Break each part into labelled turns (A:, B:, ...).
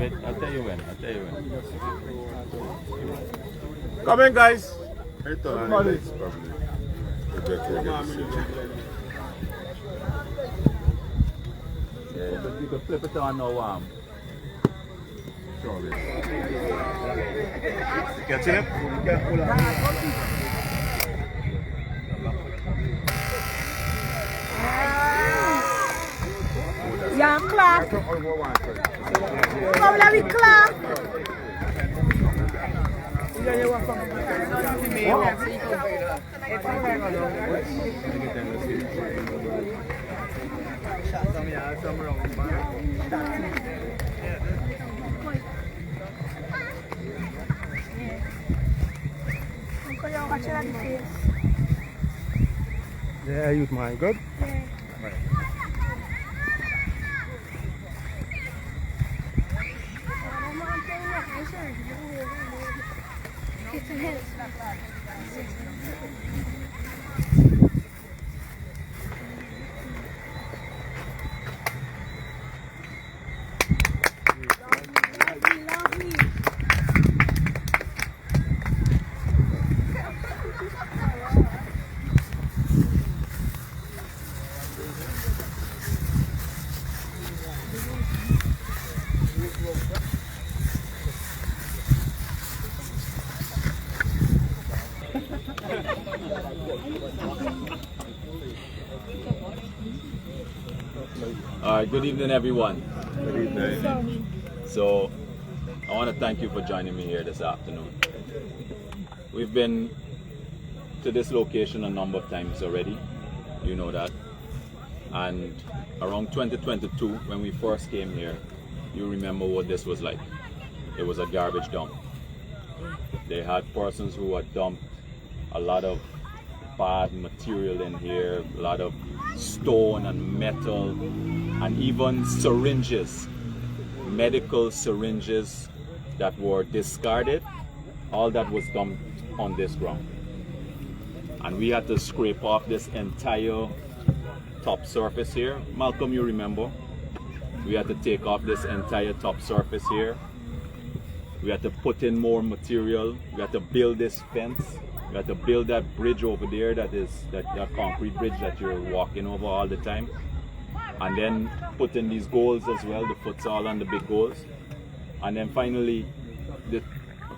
A: Wait, I'll tell you when.
B: Come in, guys. Return on it's probably.
A: Yeah, you could flip it on now.
B: Catch it?
C: Yeah, clap. Come, let me clap.
D: Yeah, youth man, good?
C: Yeah.
A: Alright, good evening everyone.
B: Good evening.
A: So, I want to thank you for joining me here this afternoon. We've been to this location a number of times already, you know that. And around 2022, when we first came here, you remember what this was like. It was a garbage dump. They had persons who had dumped a lot of bad material in here, a lot of stone and metal, and even syringes, medical syringes that were discarded. All that was dumped on this ground. And we had to scrape off this entire top surface here. Malcolm, you remember? We had to take off this entire top surface here. We had to put in more material. We had to build this fence. We had to build that bridge over there, that concrete bridge that you're walking over all the time. And then put in these goals as well, the futsal and the big goals. And then finally,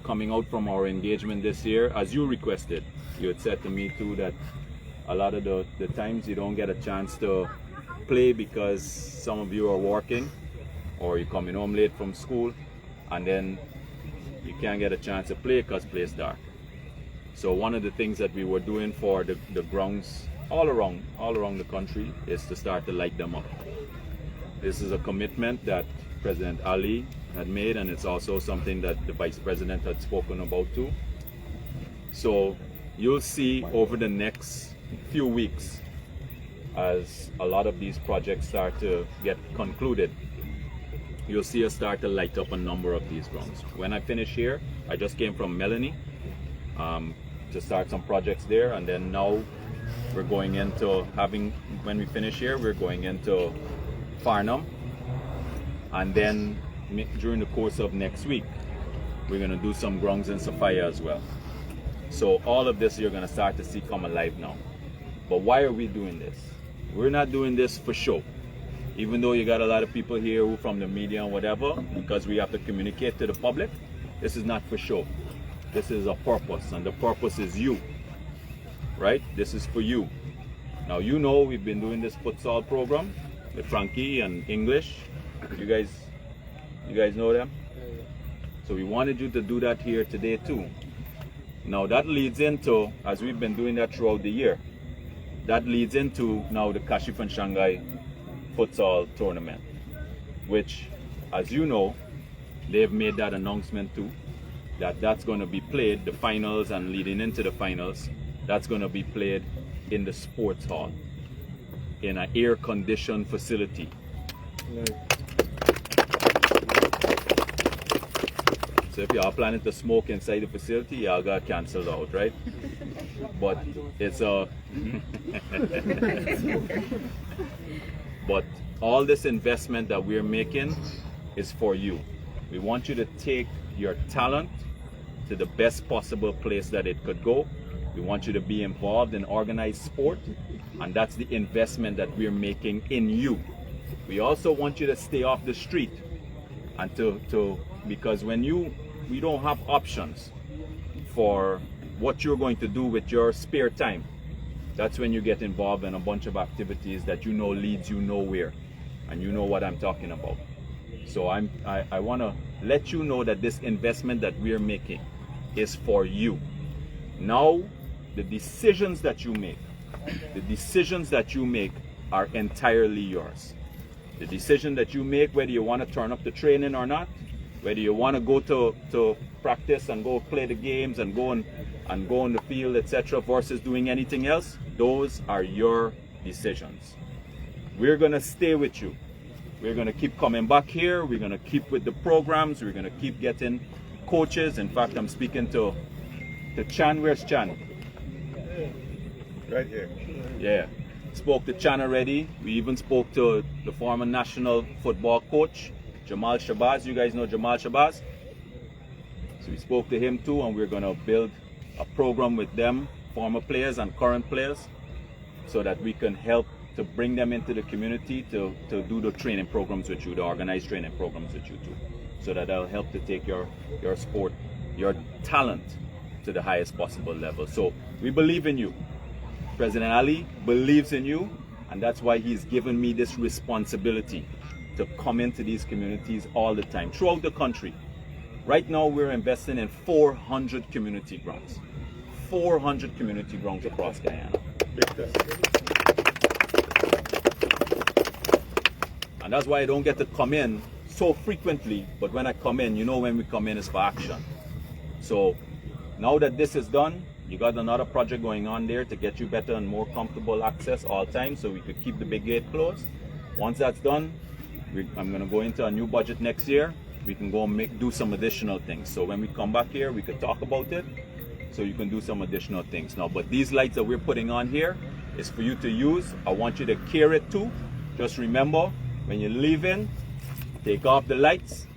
A: coming out from our engagement this year, as you requested, you had said to me too that a lot of the times you don't get a chance to play because some of you are working or you're coming home late from school, and then you can't get a chance to play because play is dark. So one of the things that we were doing for the grounds all around the country is to start to light them up. This is a commitment that President Ali had made, and it's also something that the Vice President had spoken about too. So you'll see over the next few weeks, as a lot of these projects start to get concluded, you'll see us start to light up a number of these grounds. When I finish here, I just came from Melanie to start some projects there, and then now we're going into when we finish here, we're going into Farnham, and then during the course of next week, we're going to do some grounds in Sophia as well. So all of this you're going to start to see come alive now. But why are we doing this? We're not doing this for show. Even though you got a lot of people here who from the media and whatever, because we have to communicate to the public, this is not for show. This is a purpose, and the purpose is you, right? This is for you. Now, you know we've been doing this futsal program with Frankie and English. You guys know them? So we wanted you to do that here today too. Now that leads into, as we've been doing that throughout the year, that leads into now the Kashif and Shanghai futsal tournament, which, as you know, they've made that announcement too, that's going to be played, the finals and leading into the finals, that's going to be played in the sports hall, in an air-conditioned facility. So if y'all planning to smoke inside the facility, y'all got canceled out, right? But it's a... But all this investment that we're making is for you. We want you to take your talent to the best possible place that it could go. We want you to be involved in organized sport, and that's the investment that we're making in you. We also want you to stay off the street, and because we don't have options for what you're going to do with your spare time. That's when you get involved in a bunch of activities that you know leads you nowhere, and you know what I'm talking about. So I want to let you know that this investment that we're making is for you. Now, the decisions that you make are entirely yours. The decision that you make, whether you want to turn up the training or not, whether you want to go to practice and go play the games and go on the field, etc., versus doing anything else, those are your decisions. We're going to stay with you. We're going to keep coming back here. We're going to keep with the programs. We're going to keep getting coaches. In fact, I'm speaking to Chan. Where's Chan?
B: Right here.
A: Yeah. Spoke to Chan already. We even spoke to the former national football coach, Jamal Shabazz. You guys know Jamal Shabazz? So we spoke to him too, and we're going to build a program with them, former players and current players, so that we can help to bring them into the community to do the training programs with you, the organized training programs with you too, so that that'll help to take your sport, your talent to the highest possible level. So we believe in you. President Ali believes in you, and that's why he's given me this responsibility to come into these communities all the time, throughout the country. Right now, we're investing in 400 community grounds. 400 community grounds across Guyana. And that's why I don't get to come in so frequently, but when I come in, you know when we come in is for action. So now that this is done, you got another project going on there to get you better and more comfortable access all time, so we could keep the big gate closed. Once that's done, I'm going to go into a new budget next year. We can go do some additional things. So when we come back here, we could talk about it, so you can do some additional things now. But these lights that we're putting on here is for you to use. I want you to care it too. Just remember, when you're leaving, take off the lights,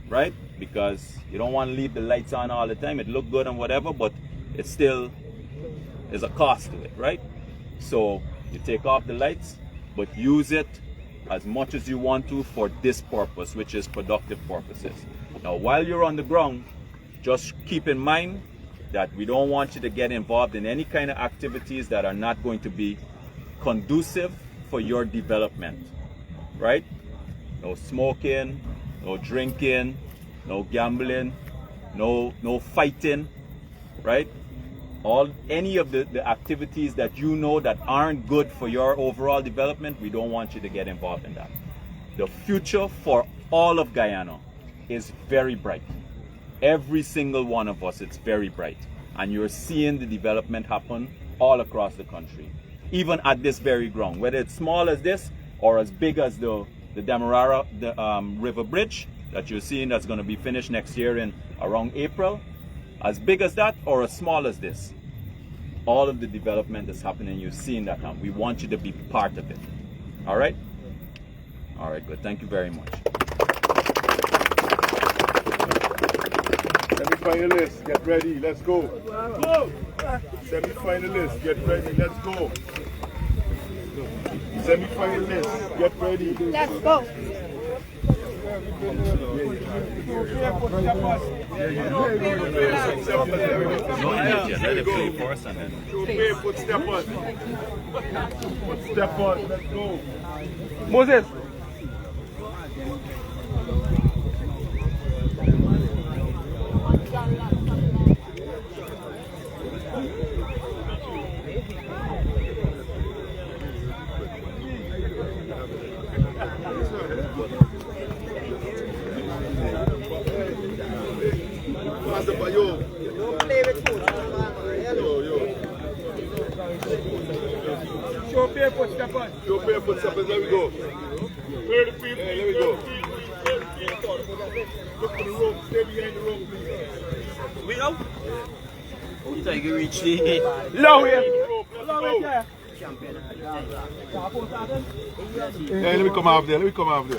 A: right? Because you don't want to leave the lights on all the time. It look good and whatever, but it still is a cost to it, right? So you take off the lights, but use it as much as you want to for this purpose, which is productive purposes. Now, while you're on the ground, just keep in mind that we don't want you to get involved in any kind of activities that are not going to be conducive for your development, right? No smoking, no drinking, no gambling, no fighting, right? Any of the activities that you know that aren't good for your overall development, we don't want you to get involved in that. The future for all of Guyana is very bright. Every single one of us, it's very bright. And you're seeing the development happen all across the country. Even at this very ground, whether it's small as this or as big as the Demerara River Bridge that you're seeing that's going to be finished next year in around April. As big as that or as small as this, all of the development is happening. You're seeing that now. We want you to be part of it. All right? All right, good. Thank you very much.
B: Semi-finalists, get ready. Let's go. Go! Semi-finalists, get ready. Let's go. Semi-finalists, get ready.
C: Let's go.
A: Let it play for us and then.
B: Put step on. Put step on. Let's go.
D: Moses.
B: Show pair, put step on. Show pair, put step on. There we go. Clear the field. There we go. Look for the rope. Stay behind the rope, please.
E: We out. You think you reach the
D: Low here.
B: Let's go. Hey, let me come out there. Let me come out there.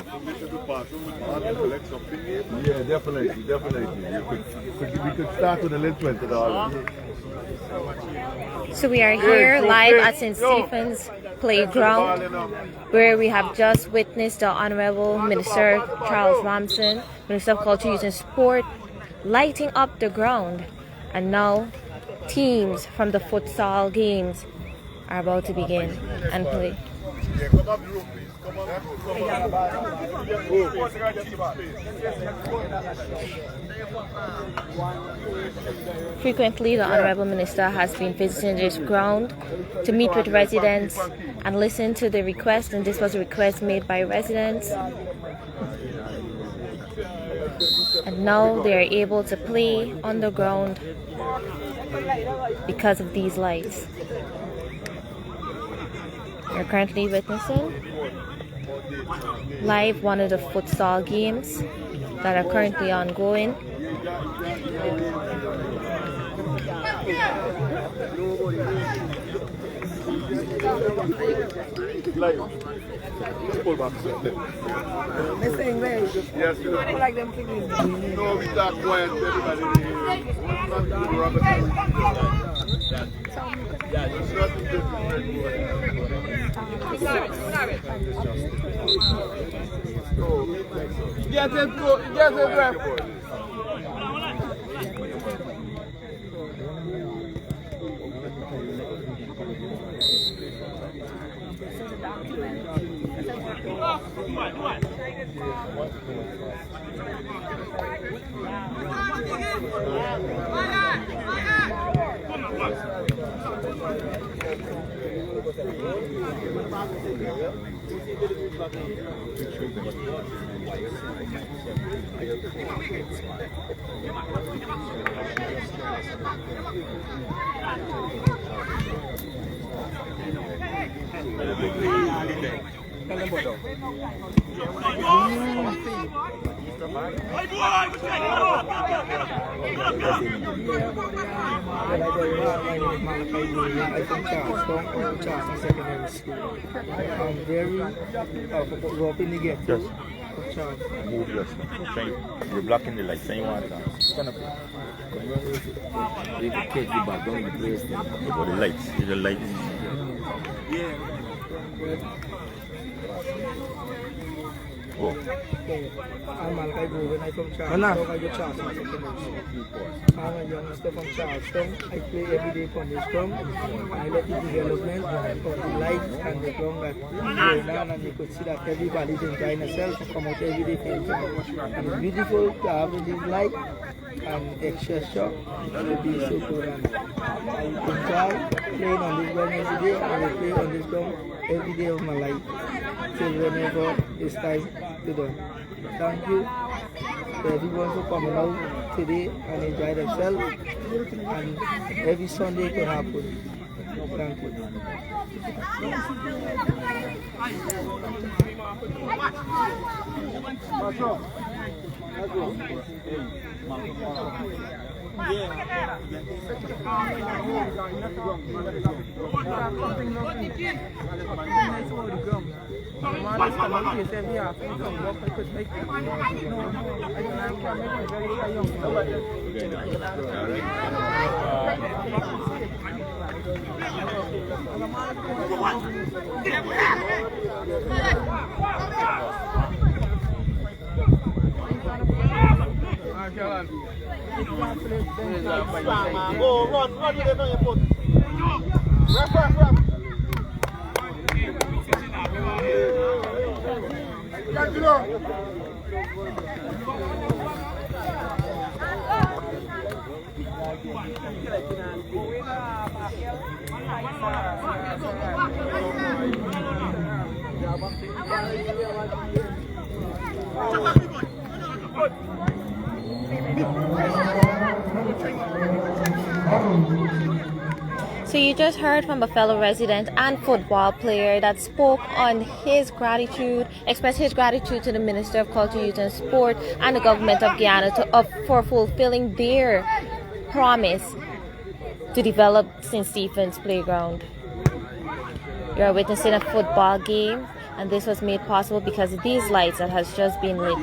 B: Yeah, definitely, definitely. We could start with a little $20.
C: So we are here live at St. Stephen's Playground, where we have just witnessed the Honorable Minister Charles Lamson, Minister of Culture, Youth and Sport, lighting up the ground. And now teams from the futsal games are about to begin and play.
B: Yeah, come up the room, please. Come on.
C: Frequently, the Honorable Minister has been visiting this ground to meet with residents and listen to the request, and this was a request made by residents. And now they are able to play on the ground because of these lights. You're currently witnessing live one of the futsal games that are currently ongoing.
B: Pull back.
E: Mr. English.
B: Yes, you know.
E: I like them clicking.
B: No, we talk quiet, everybody.
E: Get it, ref.
D: I'm from Charlestown, Charlestown Secondary School. I'm very up in the ghetto of Charlestown.
F: Move just now. You're blocking the light. Same one time. You can catch the back down the place. The lights. The lights.
D: Yeah.
F: Oh.
D: I'm Malachi Goven. I'm from Charlestown. I go Charlestown Secondary School. I'm a youngster from Charlestown. I play every day from this ground. I let the development of the lights and the ground that is going on, and you could see that everybody's enjoying themselves to come out every day for enjoy. And it's beautiful to have this light and extra shop. It will be so good. And I enjoy playing on this ground every day, and I play on this ground every day of my life till whenever it's time to do. Thank you to everyone for coming out today and enjoy themselves, and every Sunday can happen. Thank you.
E: Go, run with it on your foot. Ref.
C: So you just heard from a fellow resident and football player that spoke on his gratitude, expressed his gratitude to the Minister of Culture, Youth and Sport and the government of Guyana for fulfilling their promise to develop St. Stephen's Playground. You are witnessing a football game, and this was made possible because of these lights that has just been lit.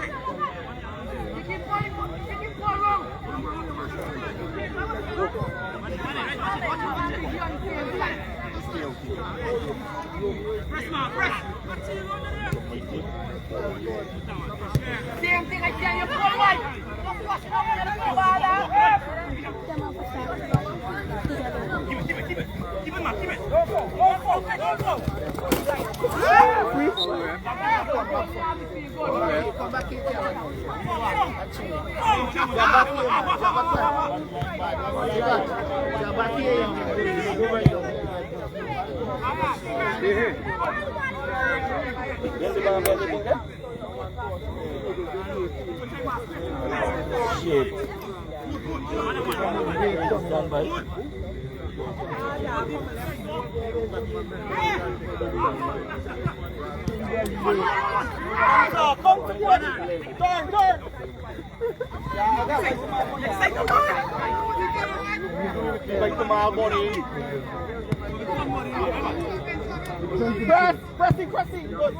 E: Pressing. Good.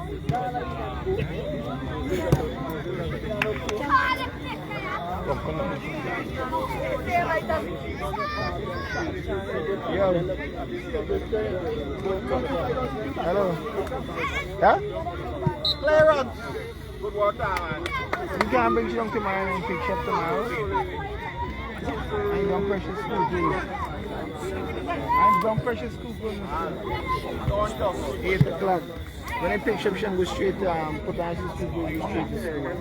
D: Hello. Yeah?
E: Clearance. Good work, man.
D: You can bring you tomorrow and pick up tomorrow. I'm going precious school, please. I'm going precious school, please. 8 o'clock. When I pick up, go straight to put on school, go straight to school.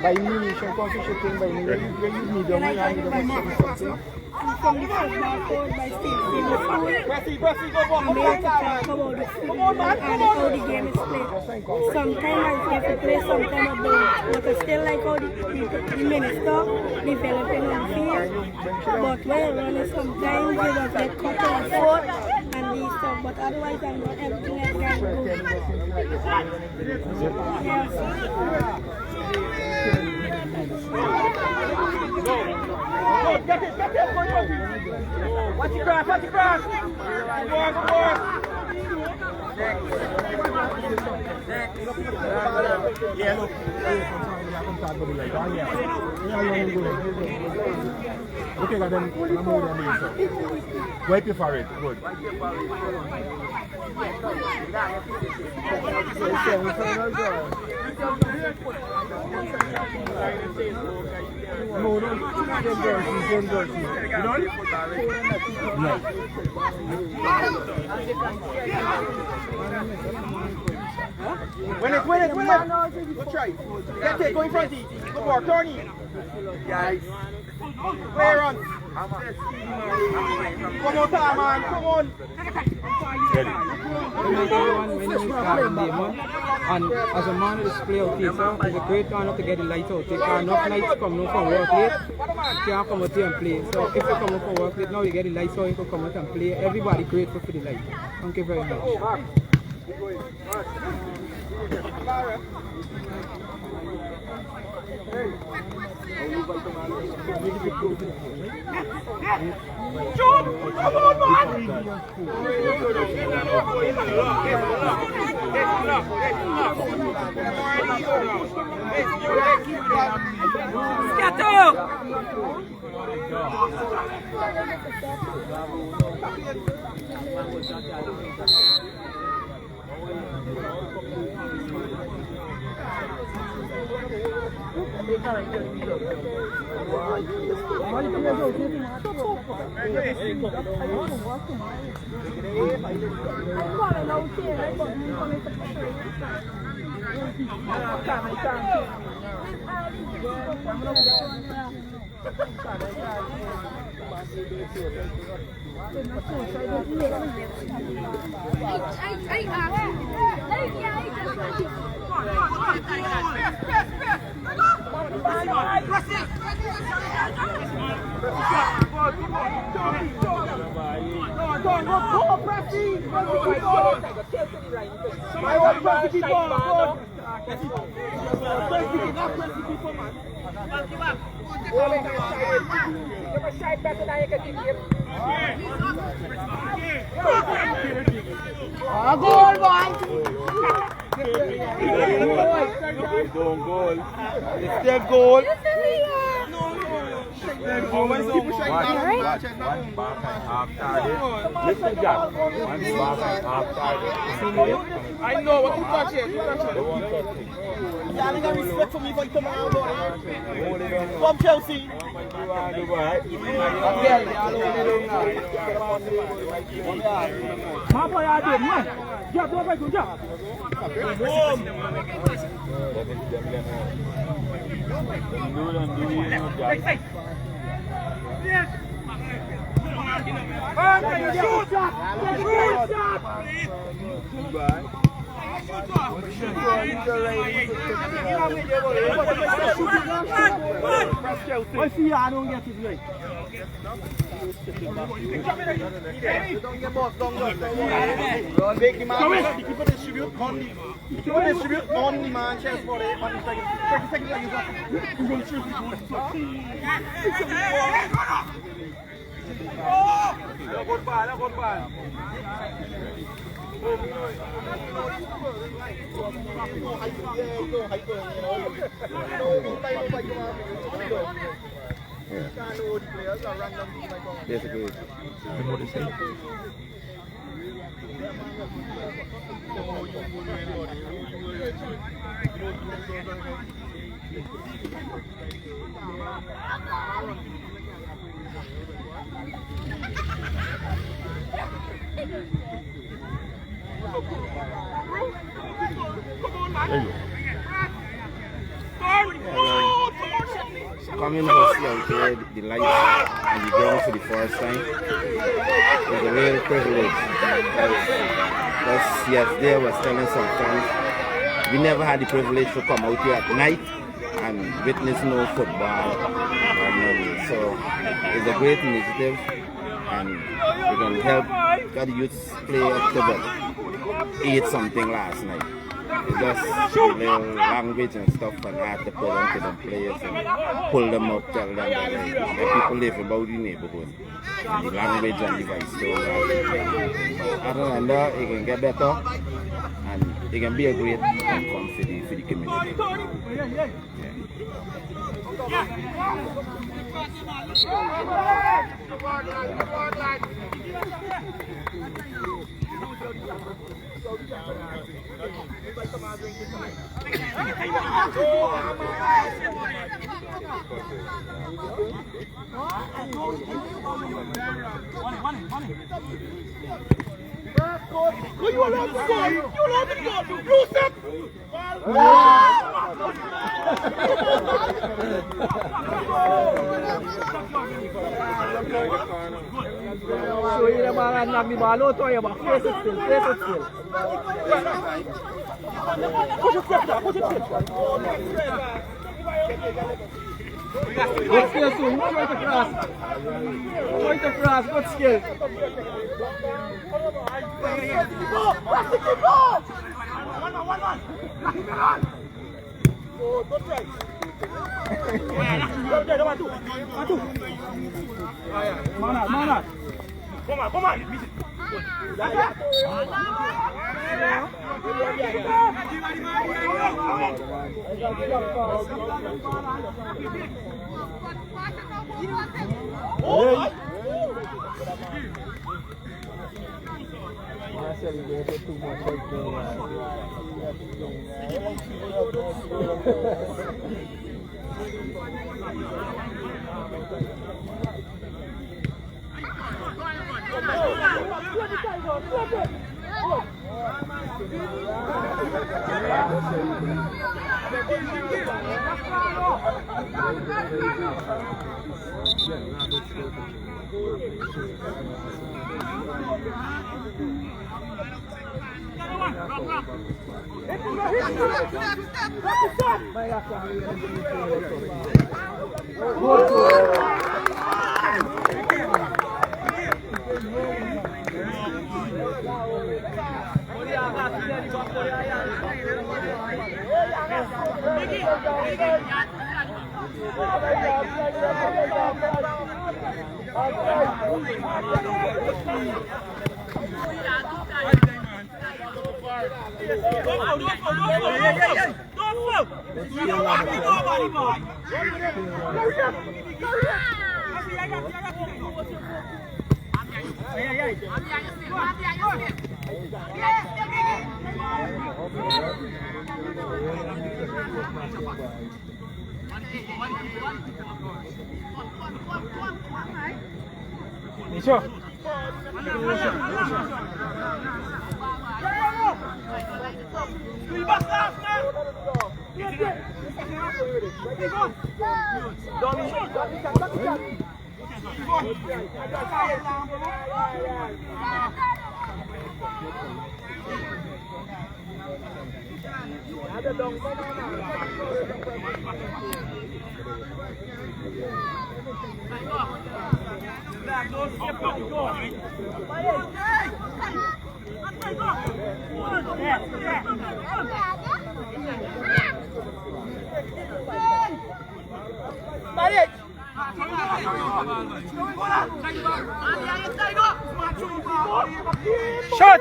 D: By me, you can come to shipping by me. When you need them, I need them.
G: From the football court by Steve.
E: Pressy, go on.
G: I'm here to talk about the football and how the game is played. Sometimes I get to play, sometimes I don't. But I still like how the minister developing on the field. But when I run it, sometimes you just get caught on foot and these stuff. But otherwise, I'm not everything I can do. Yes.
E: Get it, watch it cross. Good work.
D: Yeah, look. Okay, got them. I'm more than this. Wipe you for it. Good. No, same jersey. You know? No.
E: Win it. Good try. Get it, go in front. Good work, Tony. Yes. Play run. One more time, man. Come on.
H: And as a man who display out here, sir, it's a great honor to get the lights out. If enough lights come out from work late, you can't come out here and play. So if you come out from work late, now you get the lights out, you can come out and play. Everybody grateful for the light. Thank you very much.
E: Goal, boy!
B: Goal.
E: It's their goal.
F: One back and half target. Listen, Jack. One back and half target.
E: I know what you touch it.
F: They won't touch it.
E: Y'all got respect for me for you come around. Come Chelsea. My boy, I did, man. Yeah, do a good job. I see I don't get it right. Don't get boss, don't make the man. Keep it distribute on the man chest for it. Second. You're going to shoot good ball.
F: Basically, coming to see out there the lights and the ground for the first time is a real privilege. Yes, there was telling some friends we never had the privilege to come out here at night and witness no football. So it's a great initiative and we're going to help the youths play up to bed. Ate something last night. It's just little language and stuff and I have to put onto the players and pull them up, tell them that people live about the neighborhood. And the language and the vice. So other than that, it can get better and it can be a great income for the community.
E: You allowed to score! You allowed to go! Blue step! So you never had the ball out or you have face it still. Push it step, push it step. Good skill soon, try to cross. Good skill. Good try. Man up. Come on.
D: Sure. Shot!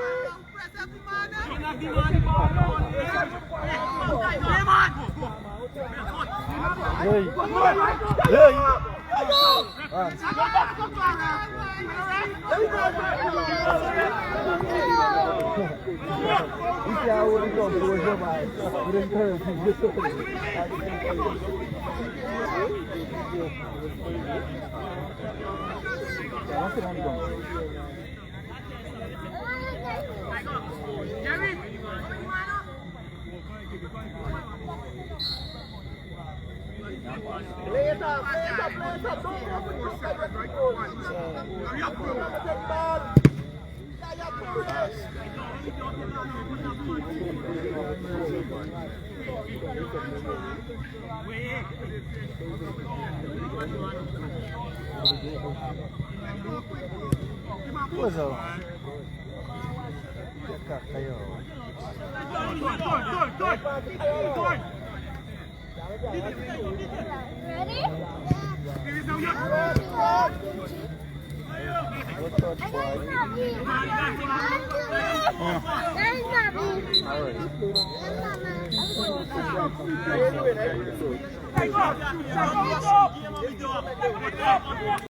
G: Ready?